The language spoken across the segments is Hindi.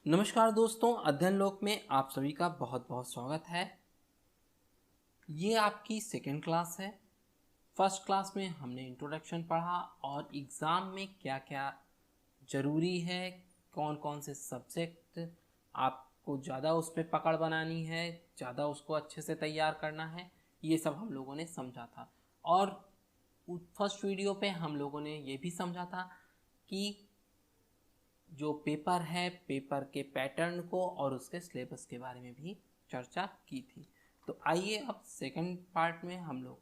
नमस्कार दोस्तों, अध्ययन लोक में आप सभी का बहुत बहुत स्वागत है। ये आपकी सेकेंड क्लास है। फर्स्ट क्लास में हमने इंट्रोडक्शन पढ़ा और एग्ज़ाम में क्या क्या ज़रूरी है, कौन कौन से सब्जेक्ट आपको ज़्यादा उस पर पकड़ बनानी है, ज़्यादा उसको अच्छे से तैयार करना है, ये सब हम लोगों ने समझा था। और फर्स्ट वीडियो पे हम लोगों ने ये भी समझा था कि जो पेपर है, पेपर के पैटर्न को और उसके सिलेबस के बारे में भी चर्चा की थी। तो आइए अब सेकंड पार्ट में हम लोग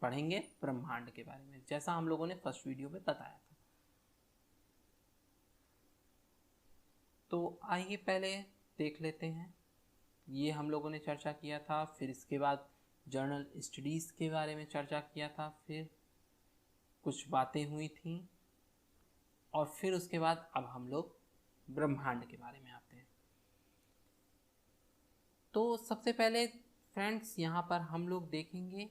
पढ़ेंगे ब्रह्मांड के बारे में, जैसा हम लोगों ने फर्स्ट वीडियो में बताया था। तो आइए पहले देख लेते हैं। ये हम लोगों ने चर्चा किया था, फिर इसके बाद जर्नल स्टडीज़ के बारे में चर्चा किया था, फिर कुछ बातें हुई थी और फिर उसके बाद अब हम लोग ब्रह्मांड के बारे में आते हैं। तो सबसे पहले फ्रेंड्स यहाँ पर हम लोग देखेंगे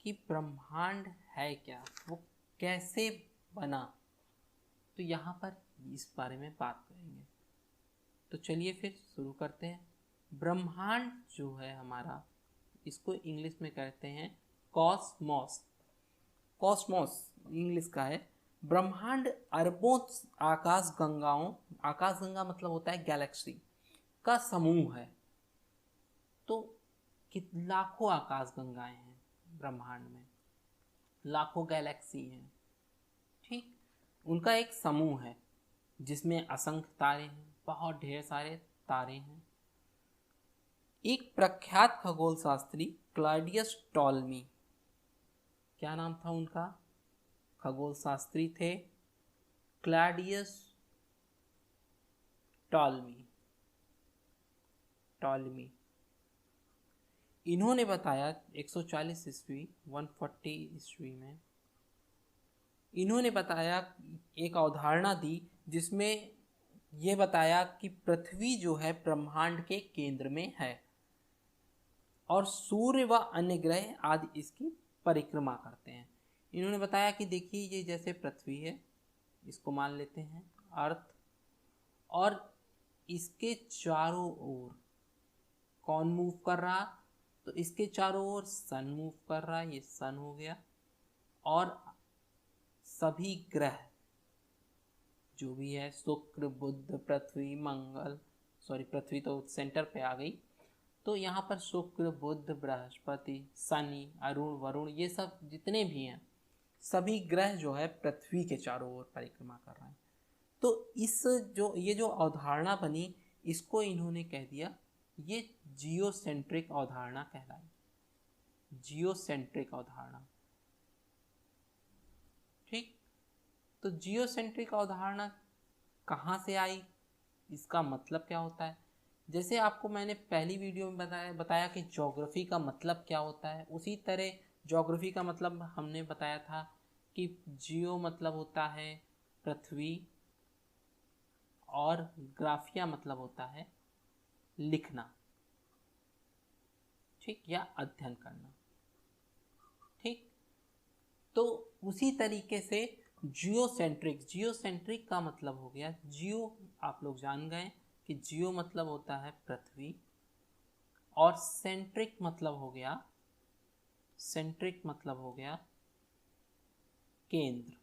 कि ब्रह्मांड है क्या, वो कैसे बना। तो यहाँ पर इस बारे में बात करेंगे। तो चलिए फिर शुरू करते हैं। ब्रह्मांड जो है हमारा, इसको इंग्लिश में कहते हैं कॉस्मोस। कॉस्मोस इंग्लिश का है। ब्रह्मांड अरबों आकाशगंगा मतलब होता है गैलेक्सी का समूह है। तो लाखों आकाशगंगाएं हैं ब्रह्मांड में, लाखों गैलेक्सी हैं, ठीक। उनका एक समूह है जिसमें असंख्य तारे हैं, बहुत ढेर सारे तारे हैं। एक प्रख्यात खगोल शास्त्री क्लॉडियस टॉलमी, क्या नाम था उनका? खगोल शास्त्री थे क्लॉडियस टॉलमी। इन्होंने बताया 140 ईस्वी 140 ईस्वी में इन्होंने बताया, एक अवधारणा दी जिसमें ये बताया कि पृथ्वी जो है ब्रह्मांड के केंद्र में है और सूर्य व अन्य ग्रह आदि इसकी परिक्रमा करते हैं। इन्होंने बताया कि देखिए, ये जैसे पृथ्वी है, इसको मान लेते हैं अर्थ, और इसके चारों ओर कौन मूव कर रहा? तो इसके चारों ओर सन मूव कर रहा है, ये सन हो गया। और सभी ग्रह जो भी है, शुक्र, बुध, पृथ्वी, मंगल, सॉरी पृथ्वी तो सेंटर पे आ गई, तो यहाँ पर शुक्र, बुध, बृहस्पति, शनि, अरुण, वरुण, ये सब जितने भी हैं, सभी ग्रह जो है पृथ्वी के चारों ओर परिक्रमा कर रहे हैं। तो ये जो अवधारणा बनी, इसको इन्होंने कह दिया, ये जियोसेंट्रिक अवधारणा कहलाई। जियोसेंट्रिक अवधारणा, ठीक। तो जियोसेंट्रिक अवधारणा कहाँ से आई, इसका मतलब क्या होता है? जैसे आपको मैंने पहली वीडियो में बताया कि ज्योग्राफी का मतलब क्या होता है, उसी तरह ज्योग्राफी का मतलब हमने बताया था कि जियो मतलब होता है पृथ्वी और ग्राफिया मतलब होता है लिखना, ठीक, या अध्ययन करना, ठीक। तो उसी तरीके से जियोसेंट्रिक का मतलब हो गया, जियो आप लोग जान गए कि जियो मतलब होता है पृथ्वी और सेंट्रिक मतलब हो गया केंद्र,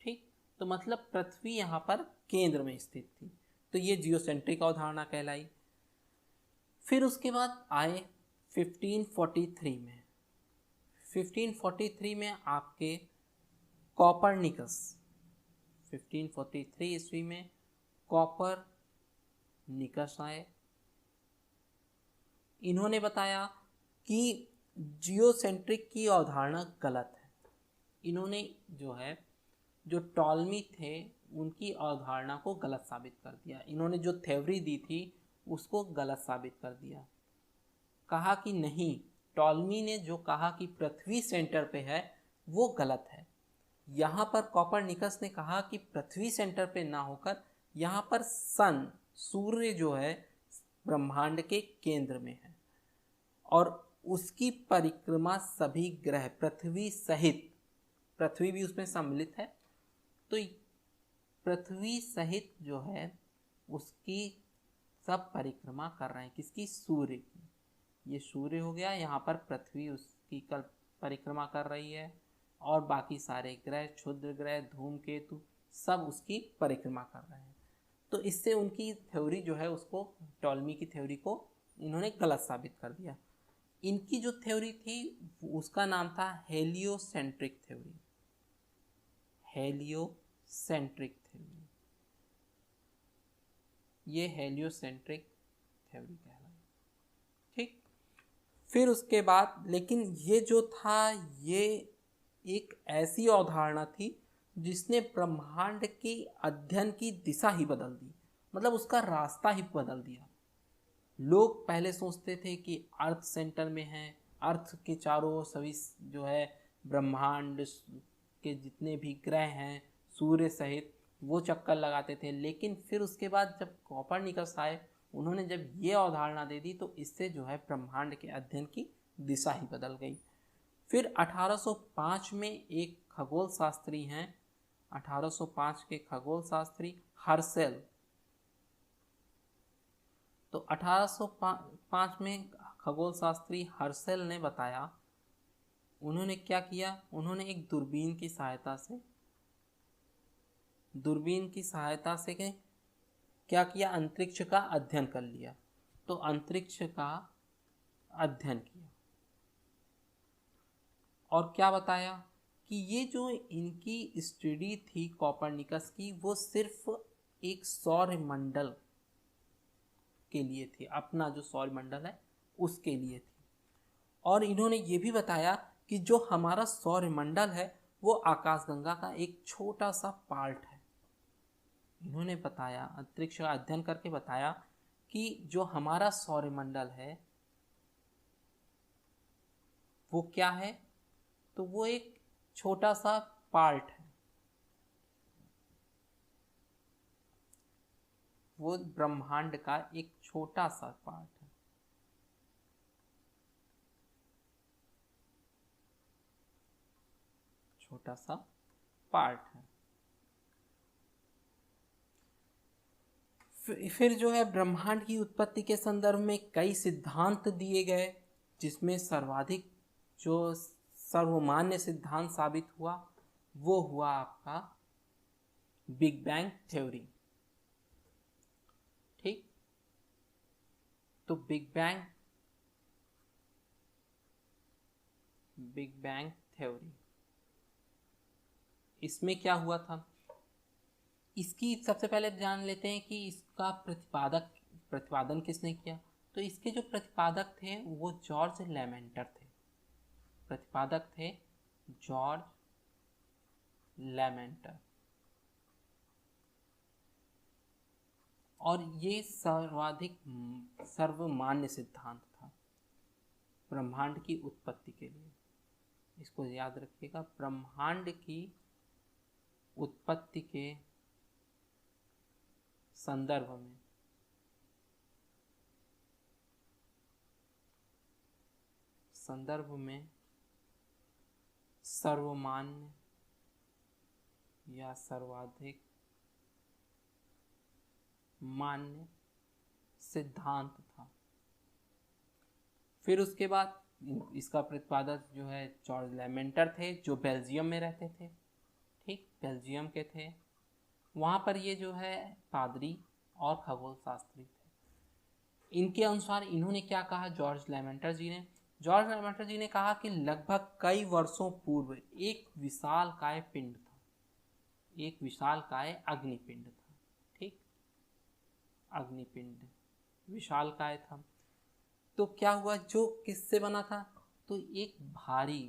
ठीक। तो मतलब पृथ्वी यहाँ पर केंद्र में स्थित थी, तो ये जियोसेंट्रिक अवधारणा कहलाई। फिर उसके बाद आए 1543 में आपके कॉपरनिकस, 1543 ईस्वी में कॉपरनिकस आए। इन्होंने बताया कि जियोसेंट्रिक की अवधारणा गलत है। इन्होंने जो टॉलमी थे, उनकी अवधारणा को गलत साबित कर दिया। इन्होंने जो थ्योरी दी थी उसको गलत साबित कर दिया। कहा कि नहीं, टॉलमी ने जो कहा कि पृथ्वी सेंटर पे है वो गलत है। यहाँ पर कॉपरनिकस ने कहा कि पृथ्वी सेंटर पे ना होकर यहाँ पर सन, सूर्य जो है ब्रह्मांड के केंद्र में है और उसकी परिक्रमा सभी ग्रह पृथ्वी सहित, पृथ्वी भी उसमें सम्मिलित है, तो पृथ्वी सहित जो है उसकी सब परिक्रमा कर रहे हैं। किसकी? सूर्य की। ये सूर्य हो गया, यहाँ पर पृथ्वी उसकी कल परिक्रमा कर रही है, और बाकी सारे ग्रह, क्षुद्र ग्रह, धूमकेतु सब उसकी परिक्रमा कर रहे हैं। तो इससे उनकी थ्योरी जो है उसको, टॉलमी की थ्योरी को इन्होंने गलत साबित कर दिया। इनकी जो थ्योरी थी उसका नाम था हेलियोसेंट्रिक थ्योरी। हेलियोसेंट्रिक थ्योरी, ये हेलियोसेंट्रिक थ्योरी कहलाई। ठीक। फिर उसके बाद, लेकिन ये जो था ये एक ऐसी अवधारणा थी जिसने ब्रह्मांड के अध्ययन की दिशा ही बदल दी, मतलब उसका रास्ता ही बदल दिया। लोग पहले सोचते थे कि अर्थ सेंटर में है, अर्थ के चारों ओर सभी जो है ब्रह्मांड के जितने भी ग्रह हैं सूर्य सहित वो चक्कर लगाते थे। लेकिन फिर उसके बाद जब कोपरनिकस आए, उन्होंने जब ये अवधारणा दे दी तो इससे जो है ब्रह्मांड के अध्ययन की दिशा ही बदल गई। फिर 1805 में एक खगोल शास्त्री हैं, 1805 के खगोल शास्त्री हर्सेल। तो 1805 में खगोल शास्त्री हर्सेल ने बताया, उन्होंने क्या किया, उन्होंने एक दूरबीन की सहायता से क्या किया, अंतरिक्ष का अध्ययन कर लिया। तो अंतरिक्ष का अध्ययन किया और क्या बताया कि ये जो इनकी स्टडी थी कोपरनिकस की, वो सिर्फ एक सौर मंडल के लिए थी, अपना जो सौर मंडल है उसके लिए थी। और इन्होंने ये भी बताया कि जो हमारा सौर मंडल है वो आकाशगंगा का एक छोटा सा पार्ट है। इन्होंने बताया, अंतरिक्ष का अध्ययन करके बताया कि जो हमारा सौर मंडल है वो क्या है, तो वो एक छोटा सा पार्ट है, वो ब्रह्मांड का एक छोटा सा पार्ट है। छोटा सा पार्ट है। फिर जो है ब्रह्मांड की उत्पत्ति के संदर्भ में कई सिद्धांत दिए गए, जिसमें सर्वाधिक जो सर्वमान्य सिद्धांत साबित हुआ वो हुआ आपका बिग बैंग थ्योरी। ठीक। तो बिग बैंग थ्योरी, इसमें क्या हुआ था, इसकी सबसे पहले जान लेते हैं कि इसका प्रतिपादन किसने किया। तो इसके जो प्रतिपादक थे वो जॉर्ज लेमेंटर थे। प्रतिपादक थे जॉर्ज लेमेंटर, और ये सर्वमान्य सिद्धांत था ब्रह्मांड की उत्पत्ति के लिए। इसको याद रखिएगा, ब्रह्मांड की उत्पत्ति के संदर्भ में सर्वमान्य या सर्वाधिक मान्य सिद्धांत था। फिर उसके बाद इसका प्रतिपादक जो है जॉर्ज लेमेंटर थे, जो बेल्जियम में रहते थे। ठीक, बेल्जियम के थे। वहाँ पर ये जो है पादरी और खगोल शास्त्री थे। इनके अनुसार इन्होंने क्या कहा, जॉर्ज लेमेंटर जी ने कहा कि लगभग कई वर्षों पूर्व एक विशालकाय पिंड था, एक विशालकाय अग्निपिंड था। ठीक, अग्निपिंड विशालकाय था। तो क्या हुआ, जो किससे बना था, तो एक भारी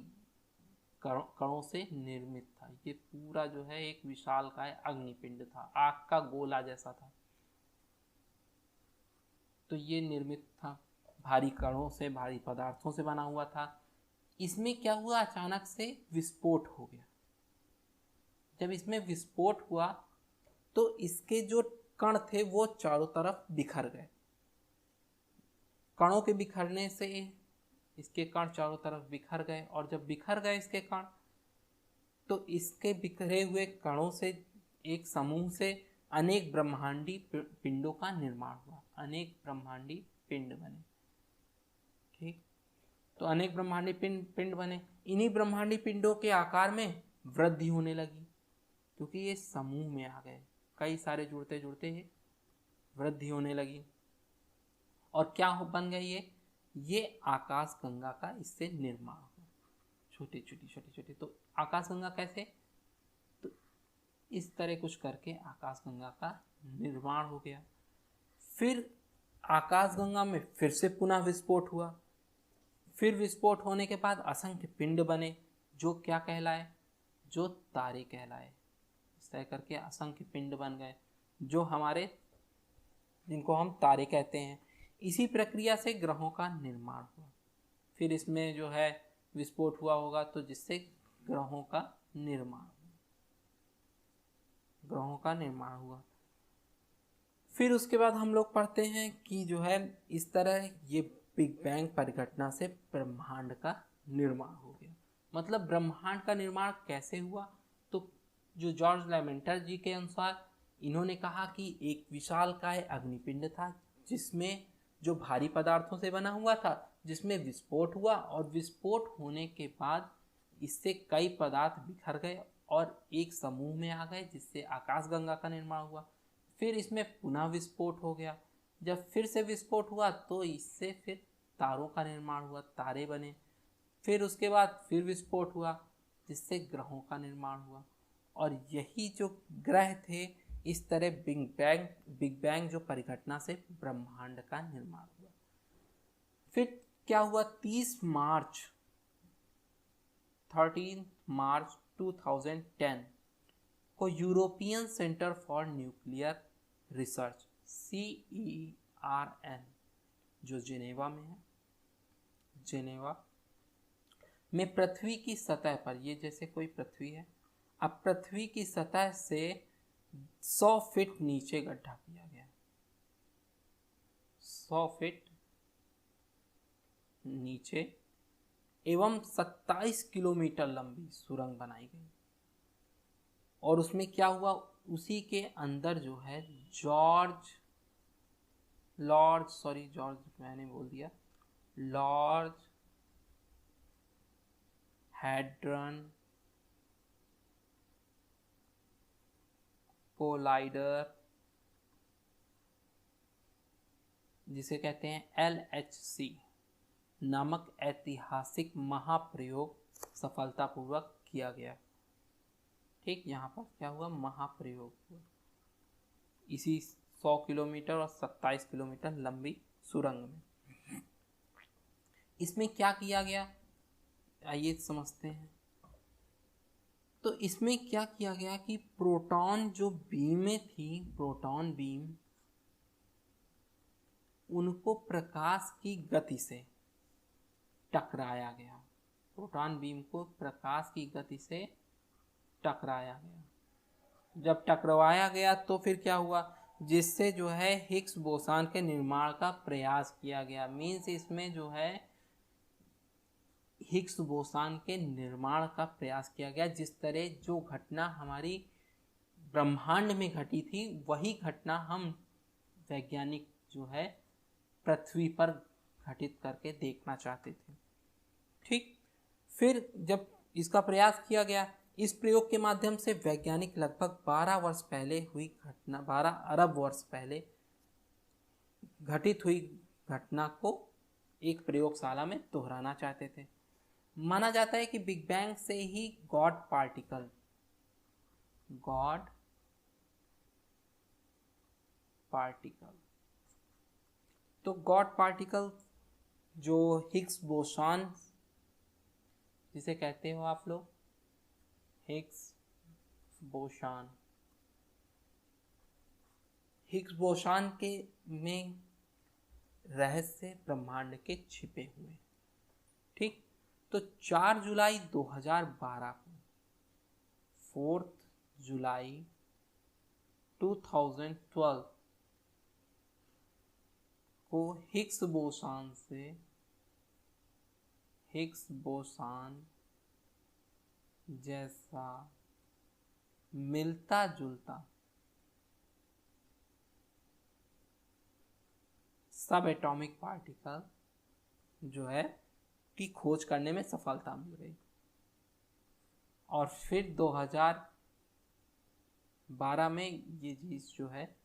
कणों से निर्मित था। ये पूरा जो है एक विशालकाय अग्निपिंड था, आग का गोला जैसा था। तो ये निर्मित था, भारी कणों से, भारी पदार्थों से बना हुआ था। इसमें क्या हुआ, अचानक से विस्फोट हो गया। जब इसमें विस्फोट हुआ तो इसके जो कण थे वो चारों तरफ बिखर गए। कणों के बिखरने से इसके कण चारों तरफ बिखर गए, और जब बिखर गए इसके कण, तो इसके बिखरे हुए कणों से एक समूह से अनेक ब्रह्मांडी पिंडों का निर्माण हुआ, अनेक ब्रह्मांडी पिंड बने। ठीक, तो अनेक ब्रह्मांडी पिंड बने। इन्हीं ब्रह्मांडी पिंडों के आकार में वृद्धि होने लगी, क्योंकि ये समूह में आ गए, कई सारे जुड़ते जुड़ते ही वृद्धि होने लगी। और क्या बन गई ये आकाश गंगा का इससे निर्माण हुआ, छोटी छोटी छोटी छोटी। तो आकाश गंगा कैसे, तो इस तरह कुछ करके आकाश गंगा का निर्माण हो गया। फिर आकाश गंगा में फिर से पुनः विस्फोट हुआ। फिर विस्फोट होने के बाद असंख्य पिंड बने, जो क्या कहलाए, जो तारे कहलाए। इस तरह करके असंख्य पिंड बन गए, जो हमारे, जिनको हम तारे कहते हैं। इसी प्रक्रिया से ग्रहों का निर्माण हुआ। फिर इसमें जो है विस्फोट हुआ होगा, तो जिससे ग्रहों का निर्माण हुआ। फिर उसके बाद हम लोग पढ़ते हैं कि जो है इस तरह ये बिग बैंग परिघटना से ब्रह्मांड का निर्माण हो गया। मतलब ब्रह्मांड का निर्माण कैसे हुआ, तो जो जॉर्ज लेमेंटर जी के अनुसार इन्होंने कहा कि एक विशालकाय अग्निपिंड था, जिसमें जो भारी पदार्थों से बना हुआ था, जिसमें विस्फोट हुआ, और विस्फोट होने के बाद इससे कई पदार्थ बिखर गए और एक समूह में आ गए, जिससे आकाशगंगा का निर्माण हुआ। फिर इसमें पुनः विस्फोट हो गया। जब फिर से विस्फोट हुआ तो इससे फिर तारों का निर्माण हुआ, तारे बने। फिर उसके बाद फिर विस्फोट हुआ, जिससे ग्रहों का निर्माण हुआ। और यही जो ग्रह थे, इस तरह बिग बैंग जो परिघटना से ब्रह्मांड का निर्माण हुआ। फिर क्या हुआ, 13 मार्च 2010 को European centre for nuclear research CERN, जो जेनेवा में है, जेनेवा में पृथ्वी की सतह पर, ये जैसे कोई पृथ्वी है, अब पृथ्वी की सतह से 100 फीट नीचे गड्ढा किया गया, 100 फीट नीचे, एवं 27 किलोमीटर लंबी सुरंग बनाई गई। और उसमें क्या हुआ, उसी के अंदर जो है लॉर्ड हैड्रन कोलाइडर, जिसे कहते हैं LHC नामक ऐतिहासिक महाप्रयोग सफलतापूर्वक किया गया। ठीक, यहाँ पर क्या हुआ, महाप्रयोग हुआ इसी 100 किलोमीटर और 27 किलोमीटर लंबी सुरंग में। इसमें क्या किया गया, आइए समझते हैं। तो इसमें क्या किया गया कि प्रोटॉन जो बीमें थी, प्रोटॉन बीम, उनको प्रकाश की गति से टकराया गया। प्रोटॉन बीम को प्रकाश की गति से टकराया गया। जब टकराया गया तो फिर क्या हुआ, जिससे जो है हिग्स बोसान के निर्माण का प्रयास किया गया। मीन्स इसमें जो है हिग्स बोसान के निर्माण का प्रयास किया गया। जिस तरह जो घटना हमारी ब्रह्मांड में घटी थी, वही घटना हम वैज्ञानिक जो है पृथ्वी पर घटित करके देखना चाहते थे। ठीक, फिर जब इसका प्रयास किया गया, इस प्रयोग के माध्यम से वैज्ञानिक लगभग 12 वर्ष पहले हुई घटना, 12 अरब वर्ष पहले घटित हुई घटना को एक प्रयोगशाला में दोहराना चाहते थे। माना जाता है कि बिग बैंग से ही गॉड पार्टिकल तो गॉड पार्टिकल जो हिग्स बोसान, जिसे कहते हो आप लोग हिग्स बोसान के में रहस्य ब्रह्मांड के छिपे हुए। ठीक, तो 4 जुलाई 2012 को 4 जुलाई 2012 को हिग्स बोसान जैसा मिलता जुलता सब एटॉमिक पार्टिकल जो है की खोज करने में सफलता मिल गई। और फिर 2012 में ये चीज़ जो है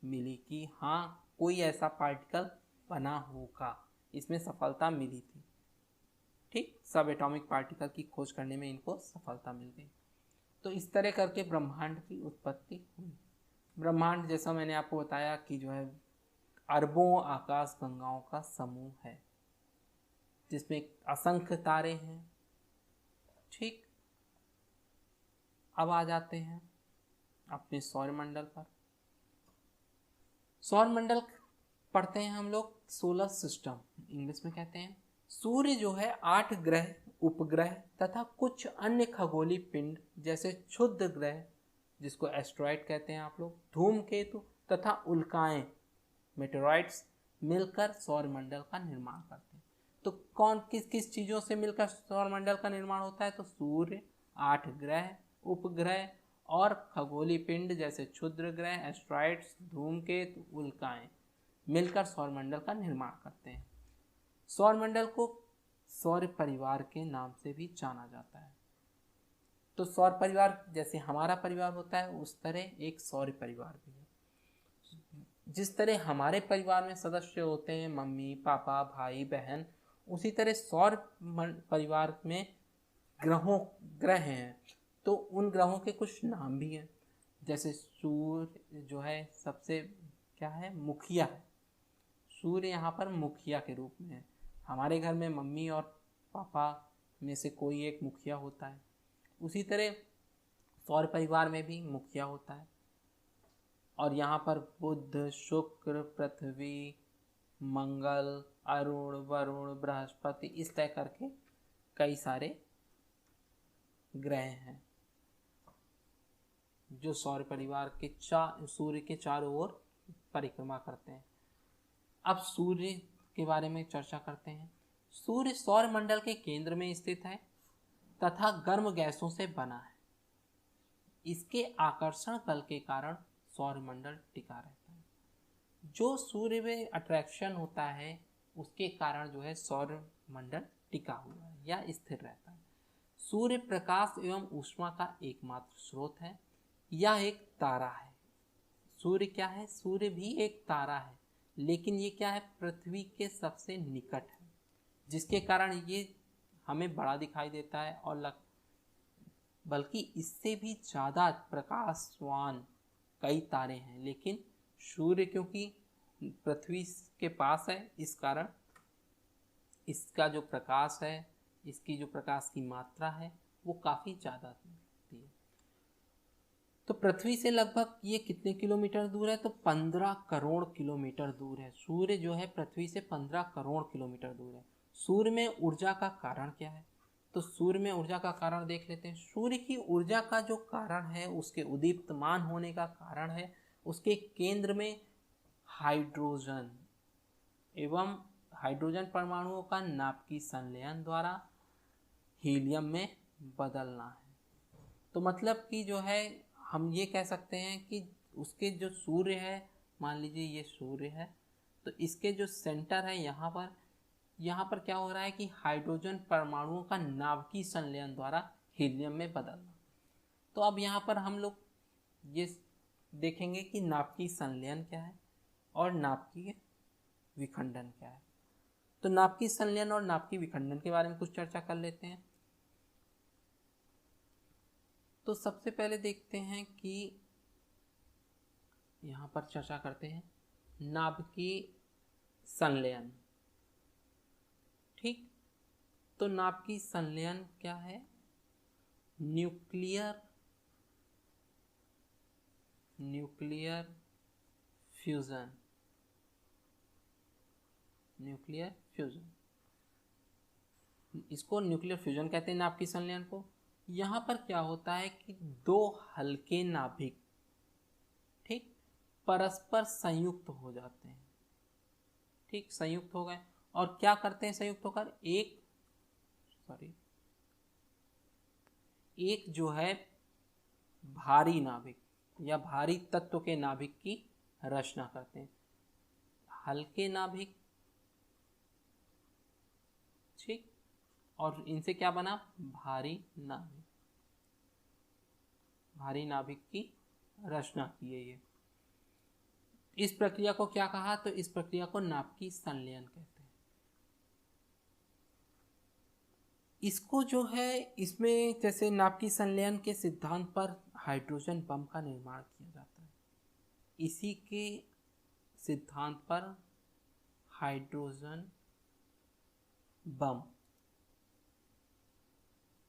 मिली कि हाँ कोई ऐसा पार्टिकल बना होगा, इसमें सफलता मिली थी। ठीक, सब एटॉमिक पार्टिकल की खोज करने में इनको सफलता मिल गई। तो इस तरह करके ब्रह्मांड की उत्पत्ति हुई। ब्रह्मांड जैसा मैंने आपको बताया कि जो है अरबों आकाश गंगाओं का समूह है, जिसमें असंख्य तारे हैं। ठीक, अब आ जाते हैं अपने सौरमंडल पर। सौरमंडल पढ़ते हैं हम लोग सोलर सिस्टम, इंग्लिश में कहते हैं। सूर्य जो है 8 ग्रह, उपग्रह तथा कुछ अन्य खगोलीय पिंड जैसे क्षुद्र ग्रह, जिसको एस्ट्रॉइड कहते हैं आप लोग, धूमकेतु तथा उल्काएं, मेटेरॉइड्स, मिलकर सौरमंडल का निर्माण करते हैं। तो कौन किस किस चीज़ों से मिलकर सौरमंडल का निर्माण होता है? तो सूर्य, 8 ग्रह, उपग्रह और खगोलीय पिंड जैसे क्षुद्र ग्रह, एस्ट्रॉइड्स, धूमकेतु, उल्काएं मिलकर सौरमंडल का निर्माण करते हैं। सौरमंडल को सौर परिवार के नाम से भी जाना जाता है। तो सौर परिवार जैसे हमारा परिवार होता है, उस तरह एक सौर परिवार भी है। जिस तरह हमारे परिवार में सदस्य होते हैं मम्मी पापा भाई बहन, उसी तरह सौर परिवार में ग्रह हैं। तो उन ग्रहों के कुछ नाम भी हैं, जैसे सूर्य जो है सबसे क्या है, मुखिया है। सूर्य यहाँ पर मुखिया के रूप में है। हमारे घर में मम्मी और पापा में से कोई एक मुखिया होता है, उसी तरह सौर परिवार में भी मुखिया होता है। और यहाँ पर बुध, शुक्र, पृथ्वी, मंगल, अरुण, वरुण, बृहस्पति, इस तरह करके कई सारे ग्रह हैं जो सौर परिवार के सूर्य के चारों ओर परिक्रमा करते हैं। अब सूर्य के बारे में चर्चा करते हैं। सूर्य सौर मंडल के केंद्र में स्थित है तथा गर्म गैसों से बना है। इसके आकर्षण बल के कारण सौर मंडल टिका रहता है। जो सूर्य में अट्रैक्शन होता है उसके कारण जो है सौर मंडल टिका हुआ है या स्थिर रहता है। सूर्य प्रकाश एवं ऊष्मा का एकमात्र स्रोत है। यह एक तारा है। सूर्य क्या है? सूर्य भी एक तारा है, लेकिन ये क्या है, पृथ्वी के सबसे निकट है, जिसके कारण ये हमें बड़ा दिखाई देता है। और बल्कि इससे भी ज़्यादा प्रकाशवान कई तारे हैं, लेकिन सूर्य क्योंकि पृथ्वी के पास है, इस कारण इसका जो प्रकाश है, इसकी जो प्रकाश की मात्रा है वो काफ़ी ज़्यादा होती है। तो पृथ्वी से लगभग ये कितने किलोमीटर दूर है? तो 15 करोड़ किलोमीटर दूर है। सूर्य जो है पृथ्वी से 15 करोड़ किलोमीटर दूर है। सूर्य में ऊर्जा का कारण क्या है? तो सूर्य में ऊर्जा का कारण देख लेते हैं। सूर्य की ऊर्जा का जो कारण है, उसके उदीप्तमान होने का कारण है उसके केंद्र में हाइड्रोजन एवं हाइड्रोजन परमाणुओं का नाभिकीय संलयन द्वारा हीलियम में बदलना है। तो मतलब कि जो है हम ये कह सकते हैं कि उसके जो सूर्य है, मान लीजिए ये सूर्य है, तो इसके जो सेंटर है यहाँ पर क्या हो रहा है कि हाइड्रोजन परमाणुओं का नाभिकीय संलयन द्वारा हीलियम में बदलना। तो अब यहाँ पर हम लोग ये देखेंगे कि नाभिकीय संलयन क्या है और नाभिकीय विखंडन क्या है। तो नाभिकीय संलयन और नाभिकीय विखंडन के बारे में कुछ चर्चा कर लेते हैं। तो सबसे पहले देखते हैं कि यहाँ पर चर्चा करते हैं नाभिकीय संलयन। ठीक, तो नाभिकीय संलयन क्या है? Nuclear fusion. इसको न्यूक्लियर फ्यूजन कहते हैं नाभिकीय संलयन को। यहाँ पर क्या होता है कि दो हल्के नाभिक ठीक परस्पर संयुक्त हो जाते हैं। ठीक, संयुक्त हो गए और क्या करते हैं संयुक्त होकर? एक जो है भारी नाभिक या भारी तत्व के नाभिक की रचना करते हैं। हल्के नाभिक, ठीक, और इनसे क्या बना, भारी नाभिक, भारी नाभिक की रचना की है ये। इस प्रक्रिया को क्या कहा, तो इस प्रक्रिया को नाभिकीय संलयन कहते हैं। इसको जो है, इसमें जैसे नाभिकीय संलयन के सिद्धांत पर हाइड्रोजन बम का निर्माण किया जाता है, इसी के सिद्धांत पर हाइड्रोजन बम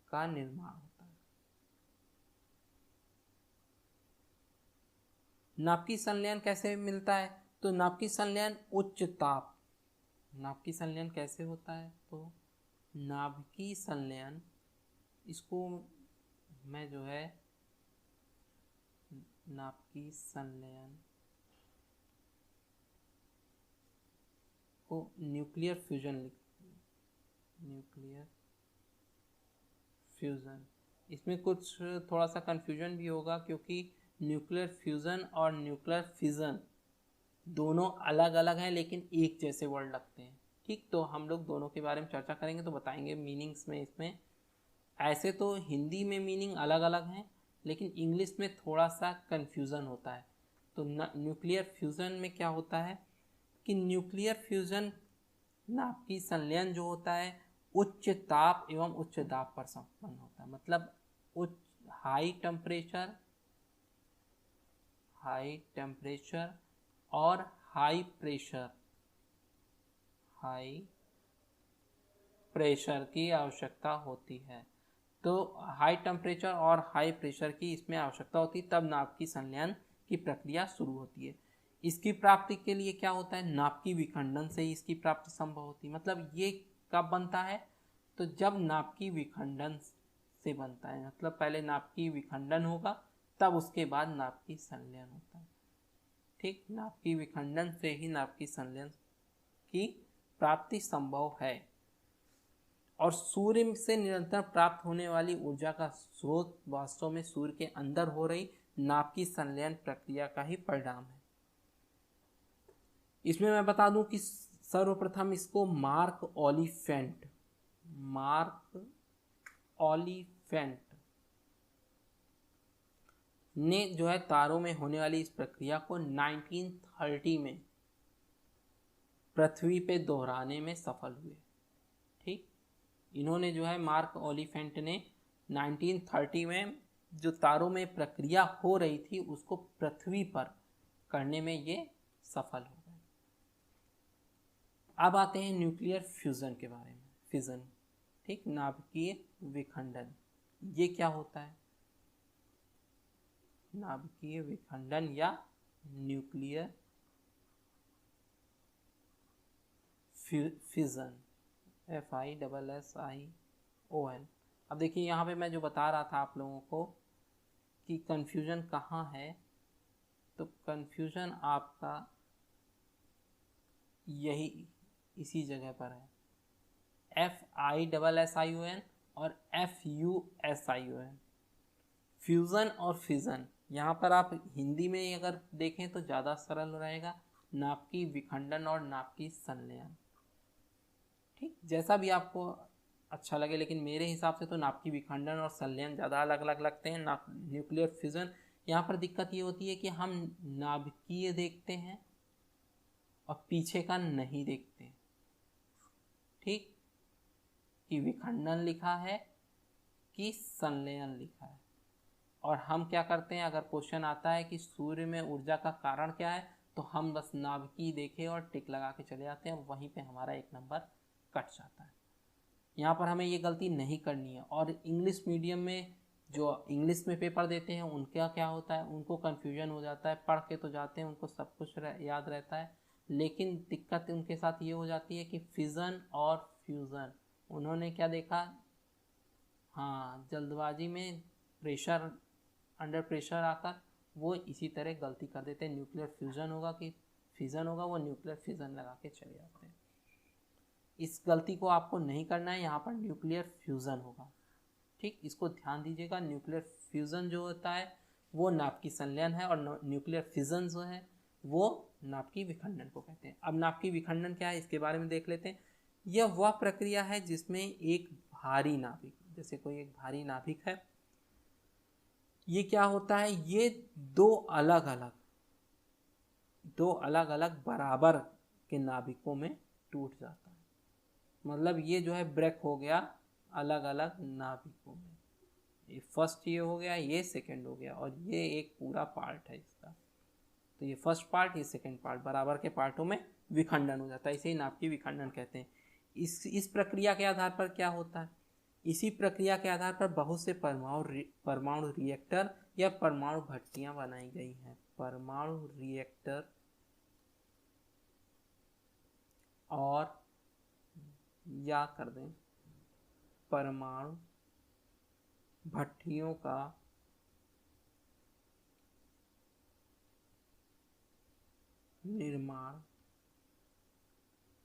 का निर्माण होता है। नाभिकीय संलयन कैसे मिलता है, तो नाभिकीय संलयन उच्च ताप, नाभिकीय संलयन कैसे होता है, तो नाभिकीय संलयन, इसको मैं जो है नाभिकीय संलयन को न्यूक्लियर फ्यूजन न्यूक्लियर फ्यूजन, इसमें कुछ थोड़ा सा कंफ्यूजन भी होगा क्योंकि न्यूक्लियर फ्यूजन और न्यूक्लियर फिजन दोनों अलग अलग हैं लेकिन एक जैसे वर्ड लगते हैं, ठीक। तो हम लोग दोनों के बारे में चर्चा करेंगे तो बताएंगे मीनिंग्स में। इसमें ऐसे तो हिंदी में मीनिंग अलग अलग हैं लेकिन इंग्लिश में थोड़ा सा कंफ्यूजन होता है। तो न्यूक्लियर फ्यूजन में क्या होता है कि न्यूक्लियर फ्यूजन नाभिकीय संलयन जो होता है उच्च ताप एवं उच्च दाब पर संपन्न होता है, मतलब उच्च हाई टेम्परेचर और हाई प्रेशर की आवश्यकता होती है। तो हाई टेम्परेचर और हाई प्रेशर की इसमें आवश्यकता होती है, तब नाभिकीय संलयन की प्रक्रिया शुरू होती है। इसकी प्राप्ति के लिए क्या होता है, नाभिकीय विखंडन से ही इसकी प्राप्ति संभव होती है। मतलब ये कब बनता है, तो जब नाभिकीय विखंडन से बनता है, मतलब पहले नाभिकीय विखंडन होगा तब उसके बाद नाभिकीय संलयन होता है, ठीक। नाभिकीय विखंडन से ही नाभिकीय संलयन की प्राप्ति संभव है। और सूर्य से निरंतर प्राप्त होने वाली ऊर्जा का स्रोत वास्तव में सूर्य के अंदर हो रही नाभिकीय संलयन प्रक्रिया का ही परिणाम है। इसमें मैं बता दूं कि सर्वप्रथम इसको मार्क ओलिफेंट ने जो है तारों में होने वाली इस प्रक्रिया को 1930 में पृथ्वी पे दोहराने में सफल हुए, ठीक। इन्होंने जो है मार्क ओलिफेंट ने 1930 में जो तारों में प्रक्रिया हो रही थी उसको पृथ्वी पर करने में ये सफल हो गए। अब आते हैं न्यूक्लियर फ्यूजन के बारे में। फिजन, ठीक, नाभिकीय विखंडन, ये क्या होता है, नाभिकीय विखंडन या न्यूक्लियर फिजन, FISSION। अब देखिए यहाँ पे मैं जो बता रहा था आप लोगों को कि कंफ्यूजन कहाँ है, तो कंफ्यूजन आपका यही इसी जगह पर है, FISSION और FUSION, फ्यूज़न और फिजन। यहाँ पर आप हिंदी में अगर देखें तो ज़्यादा सरल रहेगा, नाभिकीय विखंडन और नाभिकीय संलयन, ठीक, जैसा भी आपको अच्छा लगे। लेकिन मेरे हिसाब से तो नाभिकीय विखंडन और संलयन ज़्यादा अलग अलग लगते हैं। न्यूक्लियर फिजन, यहाँ पर दिक्कत ये होती है कि हम नाभिकीय देखते हैं और पीछे का नहीं देखते, ठीक, कि विखंडन लिखा है कि संलयन लिखा है। और हम क्या करते हैं, अगर क्वेश्चन आता है कि सूर्य में ऊर्जा का कारण क्या है, तो हम बस नाभिकीय देखे और टिक लगा के चले जाते हैं, वहीं पे हमारा एक नंबर कट जाता है। यहाँ पर हमें ये गलती नहीं करनी है। और इंग्लिश मीडियम में जो इंग्लिश में पेपर देते हैं उनका क्या होता है, उनको कन्फ्यूजन हो जाता है, पढ़ के तो जाते हैं, उनको सब कुछ याद रहता है, लेकिन दिक्कत उनके साथ ये हो जाती है कि फिजन और फ्यूज़न उन्होंने क्या देखा, हाँ, जल्दबाजी में प्रेशर, अंडर प्रेशर आकर वो इसी तरह गलती कर देते हैं। न्यूक्लियर फ्यूजन होगा कि फिजन होगा, वो न्यूक्लियर फिजन लगा के चले जाते हैं। इस गलती को आपको नहीं करना है, यहाँ पर न्यूक्लियर फ्यूजन होगा, ठीक, इसको ध्यान दीजिएगा। न्यूक्लियर फ्यूजन जो होता है वो नाभिकीय संलयन है और न्यूक्लियर फिजन जो है वो नाभिकीय विखंडन को कहते हैं। अब नाभिकीय विखंडन क्या है इसके बारे में देख लेते हैं। यह वह प्रक्रिया है जिसमें एक भारी नाभिक, जैसे कोई एक भारी नाभिक है, ये क्या होता है, ये दो अलग अलग बराबर के नाभिकों में टूट जाता है। मतलब ये जो है ब्रेक हो गया अलग अलग नाभिकों में। ये फर्स्ट ये हो गया, ये सेकंड हो गया, और ये एक पूरा पार्ट है इसका। तो ये फर्स्ट पार्ट, ये सेकंड पार्ट, बराबर के पार्टों में विखंडन हो जाता है। इसे नाभिकीय विखंडन कहते हैं। इस प्रक्रिया के आधार पर क्या होता है, इसी प्रक्रिया के आधार पर बहुत से परमाणु रिएक्टर या परमाणु भट्टियां बनाई गई हैं। परमाणु रिएक्टर और या कर दें परमाणु भट्टियों का निर्माण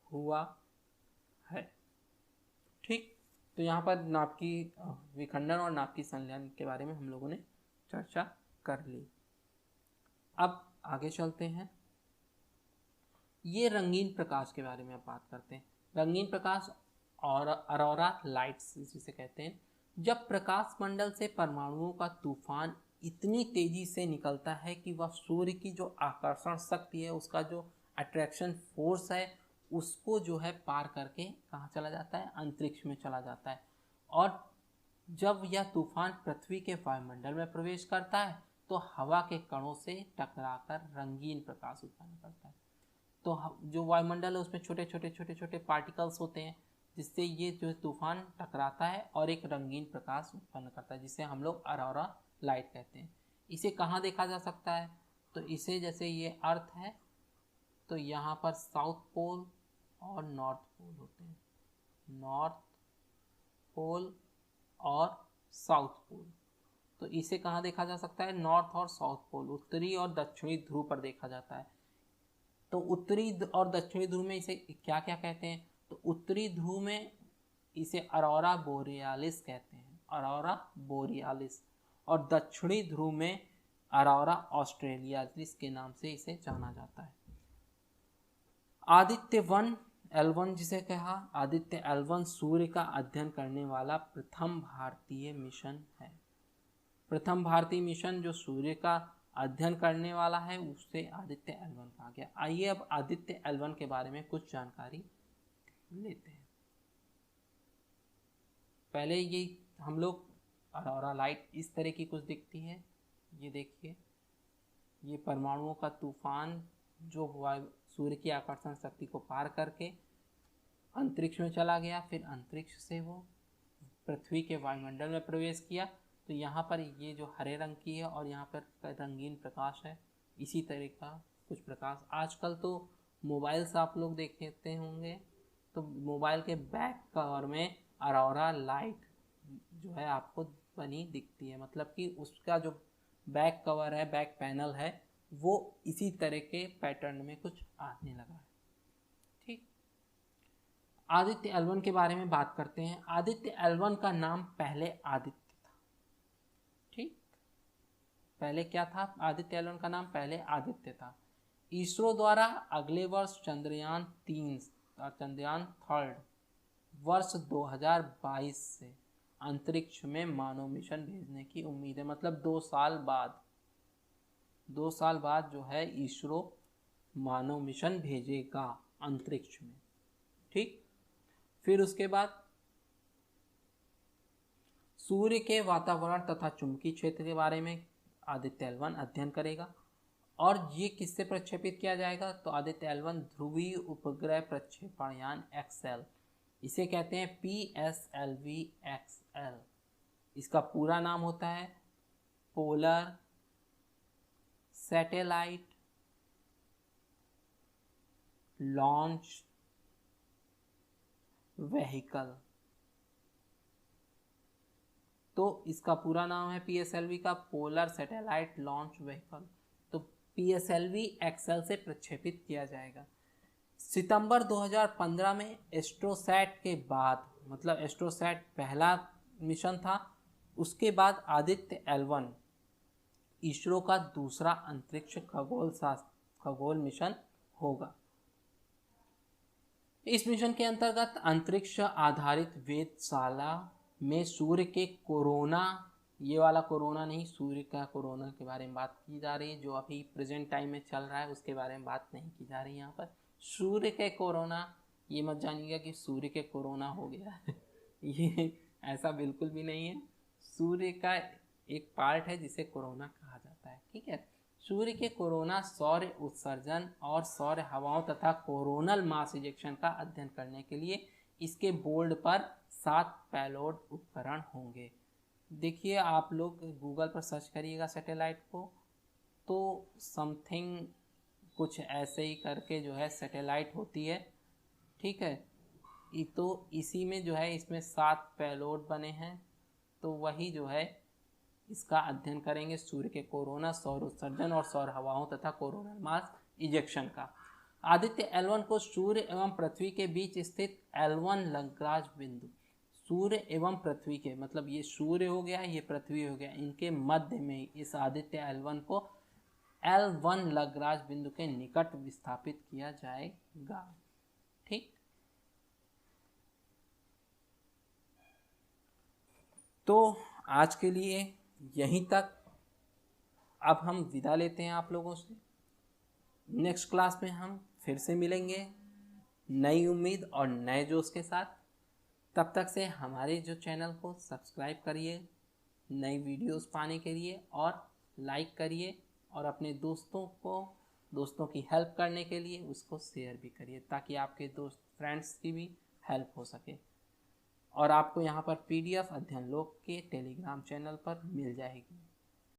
हुआ है। ठीक, तो यहाँ पर नाभिकीय विखंडन और नाभिकीय संलयन के बारे में हम लोगों ने चर्चा कर ली। अब आगे चलते हैं, ये रंगीन प्रकाश के बारे में अब बात करते हैं। रंगीन प्रकाश और ऑरोरा लाइट्स जिसे कहते हैं। जब प्रकाश मंडल से परमाणुओं का तूफान इतनी तेजी से निकलता है कि वह सूर्य की जो आकर्षण शक्ति है, उसका जो अट्रैक्शन फोर्स है, उसको जो है पार करके कहाँ चला जाता है, अंतरिक्ष में चला जाता है। और जब यह तूफान पृथ्वी के वायुमंडल में प्रवेश करता है तो हवा के कणों से टकराकर रंगीन प्रकाश उत्पन्न करता है। तो जो वायुमंडल है उसमें छोटे छोटे पार्टिकल्स होते हैं, जिससे ये जो तूफान टकराता है और एक रंगीन प्रकाश उत्पन्न करता है, जिसे हम लोग ऑरोरा लाइट कहते हैं। इसे कहाँ देखा जा सकता है, तो इसे जैसे ये अर्थ है तो यहाँ पर साउथ पोल और नॉर्थ पोल होते हैं, नॉर्थ पोल और साउथ पोल। तो इसे कहाँ देखा जा सकता है, नॉर्थ और साउथ पोल, उत्तरी और दक्षिणी ध्रुव पर देखा जाता है। तो उत्तरी और दक्षिणी ध्रुव में इसे क्या क्या कहते हैं, तो उत्तरी ध्रुव में इसे ऑरोरा बोरियालिस कहते हैं, ऑरोरा बोरियालिस, और दक्षिणी ध्रुव में ऑरोरा ऑस्ट्रेलियालिस के नाम से इसे जाना जाता है। आदित्य 1 L1 जिसे कहा, आदित्य L1 सूर्य का अध्ययन करने वाला प्रथम भारतीय मिशन है। प्रथम भारतीय मिशन जो सूर्य का अध्ययन करने वाला है उससे आदित्य L1 कहा गया। आइए अब आदित्य L1 के बारे में कुछ जानकारी लेते हैं। पहले ये हम लोग ऑरोरा लाइट इस तरह की कुछ दिखती है, ये देखिए, ये परमाणुओं का तूफान जो हुआ सूर्य की आकर्षण शक्ति को पार करके अंतरिक्ष में चला गया, फिर अंतरिक्ष से वो पृथ्वी के वायुमंडल में प्रवेश किया। तो यहाँ पर ये जो हरे रंग की है और यहाँ पर रंगीन प्रकाश है, इसी तरह का कुछ प्रकाश आजकल तो मोबाइल से आप लोग देखते होंगे, तो मोबाइल के बैक कवर में ऑरोरा लाइट जो है आपको बनी दिखती है, मतलब कि उसका जो बैक कवर है, बैक पैनल है, वो इसी तरह के पैटर्न में कुछ आने लगा है। ठीक, आदित्य L1 के बारे में बात करते हैं। आदित्य L1 का नाम पहले आदित्य था। ठीक, पहले क्या था, आदित्य L1 का नाम पहले आदित्य था। इसरो द्वारा अगले वर्ष चंद्रयान 3 और चंद्रयान 3 वर्ष 2022 से अंतरिक्ष में मानव मिशन भेजने की उम्मीद है। मतलब 2 साल बाद जो है इसरो मानव मिशन भेजेगा अंतरिक्ष में। ठीक, फिर उसके बाद सूर्य के वातावरण तथा चुंबकीय क्षेत्र के बारे में आदित्य L1 अध्ययन करेगा। और ये किससे प्रक्षेपित किया जाएगा, तो आदित्य L1 ध्रुवीय उपग्रह प्रक्षेपण यान XL, इसे कहते हैं PSLV XL। इसका पूरा नाम होता है पोलर सैटेलाइट लॉन्च व्हीकल। तो इसका पूरा नाम है PSLV का पोलर सैटेलाइट लॉन्च व्हीकल। तो PSLV XL से प्रक्षेपित किया जाएगा। सितंबर 2015 में एस्ट्रोसैट के बाद, मतलब एस्ट्रोसैट पहला मिशन था, उसके बाद आदित्य L1 इसरो का दूसरा अंतरिक्ष खगोल मिशन होगा। इस मिशन के अंतर्गत अंतरिक्ष आधारित वेधशाला में सूर्य के कोरोना, ये वाला कोरोना नहीं, सूर्य का कोरोना के बारे में बात की जा रही है, जो अभी प्रेजेंट टाइम में चल रहा है उसके बारे में बात नहीं की जा रही है यहाँ पर। सूर्य के कोरोना, ये मत जानिएगा कि सूर्य के कोरोना हो गया है ये ऐसा बिल्कुल भी नहीं है। सूर्य का एक पार्ट है जिसे कोरोना कहा जाता है, ठीक है। सूर्य के कोरोना सौर उत्सर्जन और सौर हवाओं तथा कोरोनल मास इजेक्शन का अध्ययन करने के लिए इसके बोर्ड पर 7 पेलोड उपकरण होंगे। देखिए आप लोग गूगल पर सर्च करिएगा सैटेलाइट को, तो समथिंग कुछ ऐसे ही करके जो है सैटेलाइट होती है, ठीक है। तो इसी में जो है इसमें 7 पेलोड बने हैं, तो वही जो है इसका अध्ययन करेंगे, सूर्य के कोरोना, सौर उत्सर्जन और सौर हवाओं तथा कोरोनल मास इजेक्शन का। आदित्य L1 को सूर्य एवं पृथ्वी के बीच स्थित L1 लग्रांज बिंदु, सूर्य एवं पृथ्वी के, मतलब ये सूर्य हो गया, ये पृथ्वी हो गया, इनके मध्य में इस आदित्य L1 को L1 लग्रांज बिंदु के निकट विस्थापित किया जाएगा, ठीक। तो आज के लिए यहीं तक, अब हम विदा लेते हैं आप लोगों से। नेक्स्ट क्लास में हम फिर से मिलेंगे नई उम्मीद और नए जोश के साथ। तब तक से हमारे जो चैनल को सब्सक्राइब करिए नई वीडियोस पाने के लिए, और लाइक करिए, और अपने दोस्तों की हेल्प करने के लिए उसको शेयर भी करिए, ताकि आपके दोस्त फ्रेंड्स की भी हेल्प हो सके। और आपको यहाँ पर PDF अध्ययन लोक के टेलीग्राम चैनल पर मिल जाएगी।